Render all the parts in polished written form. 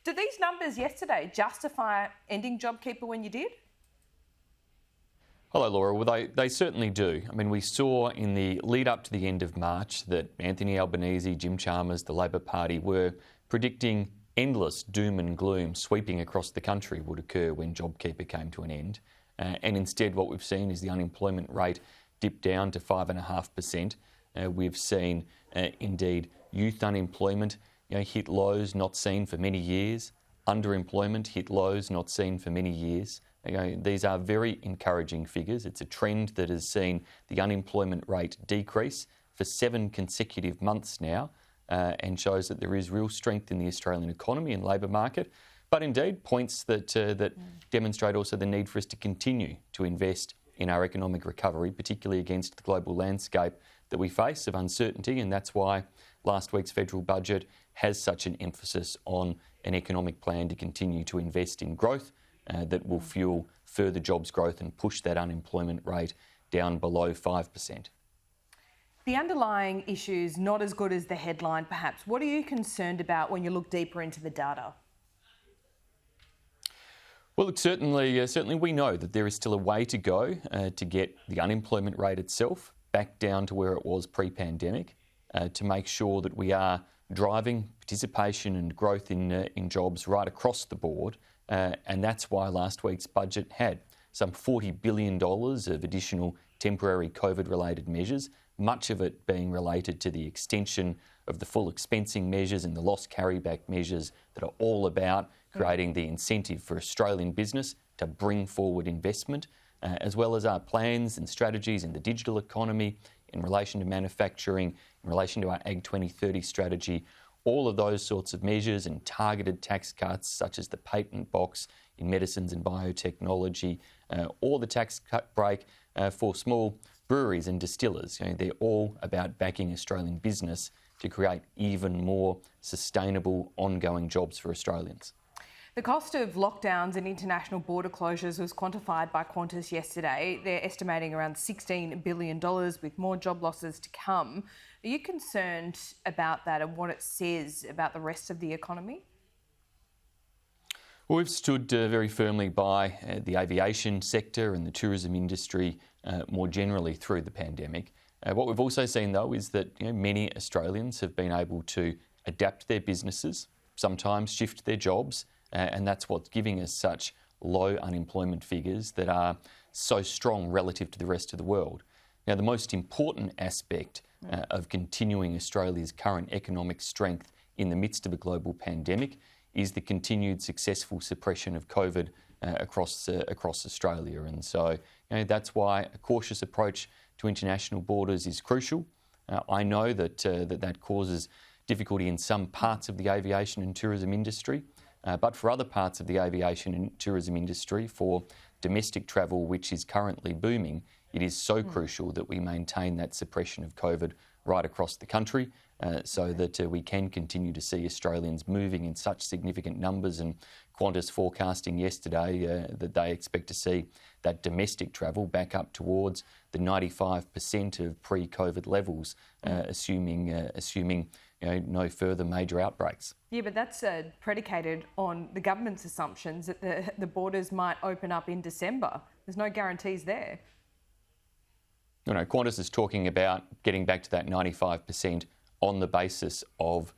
Did these numbers yesterday justify ending JobKeeper when you did? Hello, Laura. Well, they certainly do. I mean, we saw in the lead up to the end of March that Anthony Albanese, Jim Chalmers, the Labor Party were predicting endless doom and gloom sweeping across the country would occur when JobKeeper came to an end. And instead, what we've seen is the unemployment rate dip down to 5.5%. We've seen, indeed, youth unemployment hit lows not seen for many years. Underemployment hit lows not seen for many years. These are very encouraging figures. It's a trend that has seen the unemployment rate decrease for 7 consecutive months now and shows that there is real strength in the Australian economy and labour market, but indeed points that demonstrate also the need for us to continue to invest in our economic recovery, particularly against the global landscape that we face of uncertainty, and that's why last week's federal budget has such an emphasis on an economic plan to continue to invest in growth that will fuel further jobs growth and push that unemployment rate down below 5%. The underlying issue's not as good as the headline, perhaps. What are you concerned about when you look deeper into the data? Well, look, certainly we know that there is still a way to go to get the unemployment rate itself back down to where it was pre-pandemic, to make sure that we are driving participation and growth in jobs right across the board. And that's why last week's budget had some $40 billion of additional temporary COVID-related measures, much of it being related to the extension of the full expensing measures and the loss carryback measures that are all about creating the incentive for Australian business to bring forward investment, as well as our plans and strategies in the digital economy, in relation to manufacturing, in relation to our Ag 2030 strategy. All of those sorts of measures and targeted tax cuts, such as the patent box in medicines and biotechnology, or the tax cut break for small breweries and distillers. They're all about backing Australian business to create even more sustainable, ongoing jobs for Australians. The cost of lockdowns and international border closures was quantified by Qantas yesterday. They're estimating around $16 billion, with more job losses to come. Are you concerned about that and what it says about the rest of the economy? Well, we've stood very firmly by the aviation sector and the tourism industry more generally through the pandemic. What we've also seen, though, is that many Australians have been able to adapt their businesses, sometimes shift their jobs, and that's what's giving us such low unemployment figures that are so strong relative to the rest of the world. Now, the most important aspect of continuing Australia's current economic strength in the midst of a global pandemic is the continued successful suppression of COVID across Australia. And so that's why a cautious approach to international borders is crucial. I know that that causes difficulty in some parts of the aviation and tourism industry, but for other parts of the aviation and tourism industry, for domestic travel, which is currently booming, it is so crucial that we maintain that suppression of COVID right across the country so that we can continue to see Australians moving in such significant numbers. And Qantas forecasting yesterday that they expect to see that domestic travel back up towards the 95% of pre-COVID levels, assuming no further major outbreaks. Yeah, but that's predicated on the government's assumptions that the borders might open up in December. There's no guarantees there. No, Qantas is talking about getting back to that 95% on the basis of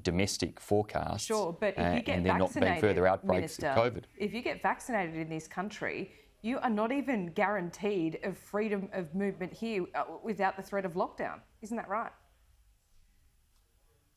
domestic forecasts. Sure, but if you get and there not being further outbreaks of COVID. If you get vaccinated in this country, you are not even guaranteed of freedom of movement here without the threat of lockdown. Isn't that right?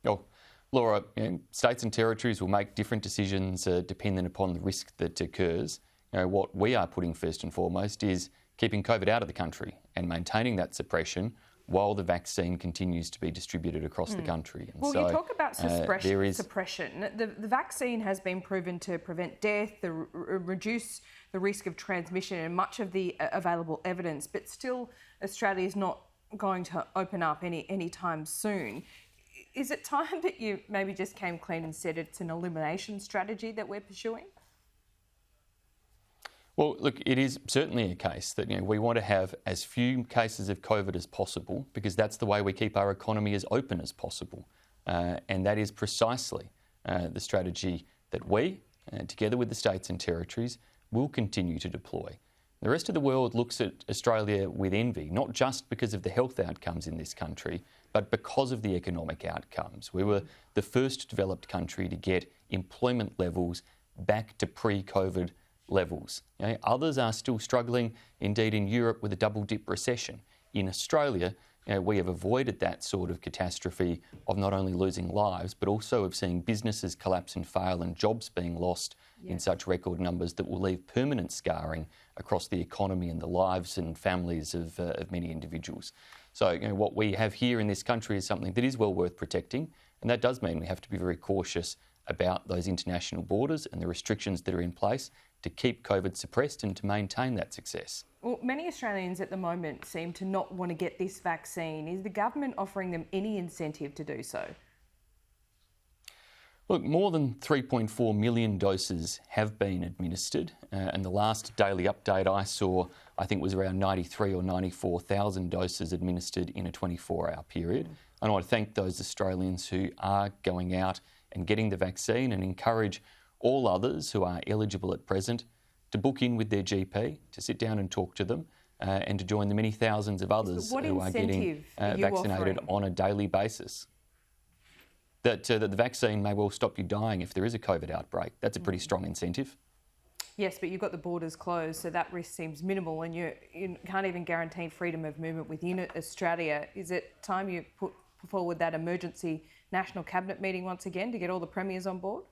Oh, Laura, states and territories will make different decisions dependent upon the risk that occurs. What we are putting first and foremost is keeping COVID out of the country and maintaining that suppression while the vaccine continues to be distributed across the country. And well, so, you talk about suppression. The vaccine has been proven to prevent death, reduce the risk of transmission and much of the available evidence, but still Australia is not going to open up anytime soon. Is it time that you maybe just came clean and said it's an elimination strategy that we're pursuing? Well, look, it is certainly a case that we want to have as few cases of COVID as possible because that's the way we keep our economy as open as possible. And that is precisely the strategy that we, together with the states and territories, will continue to deploy. The rest of the world looks at Australia with envy, not just because of the health outcomes in this country, but because of the economic outcomes. We were the first developed country to get employment levels back to pre-COVID levels. Others are still struggling, indeed in Europe, with a double-dip recession. In Australia, we have avoided that sort of catastrophe of not only losing lives, but also of seeing businesses collapse and fail and jobs being lost in such record numbers that will leave permanent scarring across the economy and the lives and families of many individuals. So what we have here in this country is something that is well worth protecting, and that does mean we have to be very cautious about those international borders and the restrictions that are in place to keep COVID suppressed and to maintain that success. Well, many Australians at the moment seem to not want to get this vaccine. Is the government offering them any incentive to do so? Look, more than 3.4 million doses have been administered, and the last daily update I saw, I think, was around 93 or 94,000 doses administered in a 24-hour period. And I want to thank those Australians who are going out and getting the vaccine, and encourage all others who are eligible at present to book in with their GP, to sit down and talk to them, and to join the many thousands of others who are getting vaccinated on a daily basis. That the vaccine may well stop you dying if there is a COVID outbreak. That's a pretty strong incentive. Yes, but you've got the borders closed, so that risk seems minimal, and you can't even guarantee freedom of movement within Australia. Is it time you put forward that emergency National Cabinet meeting once again to get all the premiers on board?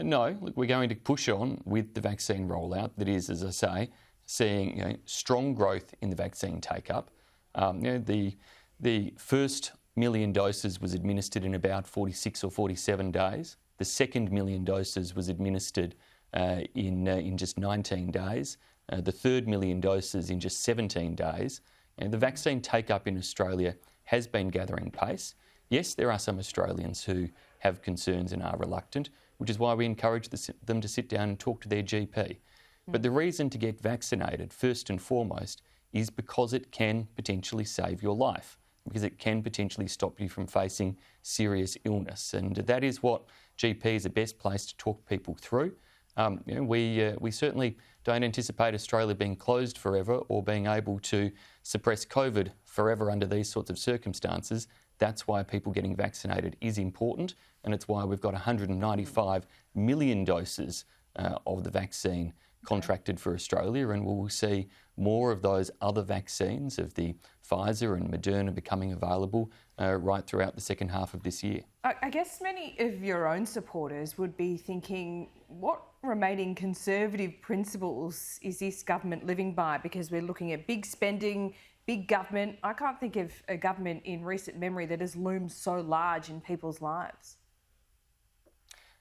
No, look, we're going to push on with the vaccine rollout. That is, as I say, seeing strong growth in the vaccine take-up. The first million doses was administered in about 46 or 47 days. The second million doses was administered in just 19 days. The third million doses in just 17 days. And the vaccine take-up in Australia has been gathering pace. Yes, there are some Australians who have concerns and are reluctant, which is why we encourage them to sit down and talk to their GP. But the reason to get vaccinated, first and foremost, is because it can potentially save your life, because it can potentially stop you from facing serious illness. And that is what GPs are best placed to talk people through. We certainly don't anticipate Australia being closed forever or being able to suppress COVID forever under these sorts of circumstances. That's why people getting vaccinated is important, and it's why we've got 195 million doses of the vaccine contracted for Australia, and we will see more of those other vaccines of the Pfizer and Moderna becoming available right throughout the second half of this year. I guess many of your own supporters would be thinking, what remaining conservative principles is this government living by? Because we're looking at big spending, big government. I can't think of a government in recent memory that has loomed so large in people's lives.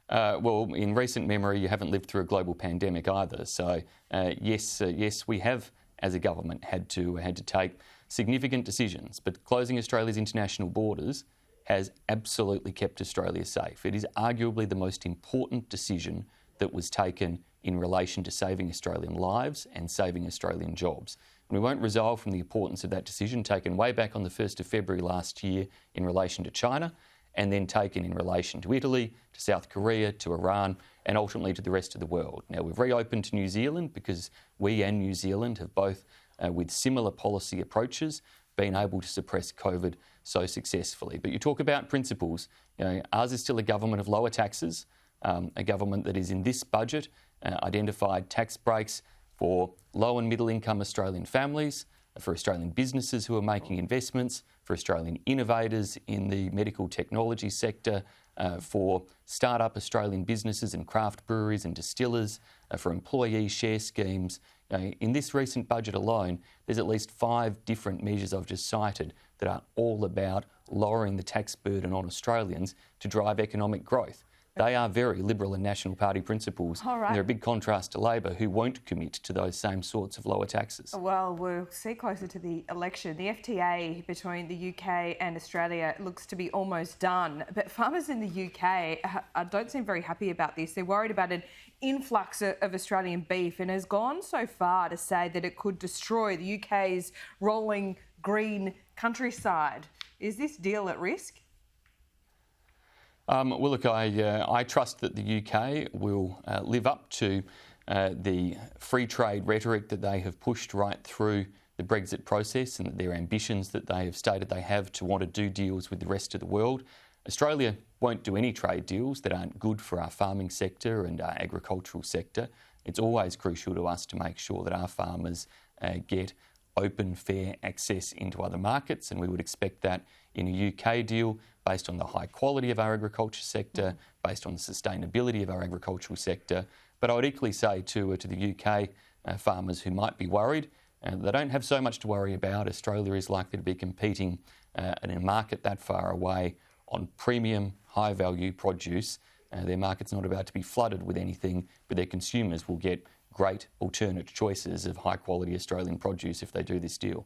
Well, in recent memory, you haven't lived through a global pandemic either. So, yes, we have, as a government, had to take significant decisions. But closing Australia's international borders has absolutely kept Australia safe. It is arguably the most important decision that was taken in relation to saving Australian lives and saving Australian jobs. And we won't resolve from the importance of that decision taken way back on the 1st of February last year in relation to China, and then taken in relation to Italy, to South Korea, to Iran, and ultimately to the rest of the world. Now, we've reopened to New Zealand because we and New Zealand have both, with similar policy approaches, been able to suppress COVID so successfully. But you talk about principles. Ours is still a government of lower taxes, a government that is in this budget identified tax breaks for low and middle income Australian families, for Australian businesses who are making investments, for Australian innovators in the medical technology sector, for start-up Australian businesses and craft breweries and distillers, for employee share schemes. In this recent budget alone, there's at least 5 different measures I've just cited that are all about lowering the tax burden on Australians to drive economic growth. They are very Liberal and National Party principles. All right. And they're a big contrast to Labor, who won't commit to those same sorts of lower taxes. Well, we'll see closer to the election. The FTA between the UK and Australia looks to be almost done. But farmers in the UK don't seem very happy about this. They're worried about an influx of Australian beef, and has gone so far to say that it could destroy the UK's rolling green countryside. Is this deal at risk? Well, look, I trust that the UK will live up to the free trade rhetoric that they have pushed right through the Brexit process, and that their ambitions that they have stated they have to want to do deals with the rest of the world. Australia won't do any trade deals that aren't good for our farming sector and our agricultural sector. It's always crucial to us to make sure that our farmers get open, fair access into other markets, and we would expect that in a UK deal based on the high quality of our agriculture sector, based on the sustainability of our agricultural sector. But I would equally say to the UK farmers who might be worried, they don't have so much to worry about. Australia is likely to be competing in a market that far away on premium, high-value produce. Their market's not about to be flooded with anything, but their consumers will get great alternate choices of high-quality Australian produce if they do this deal.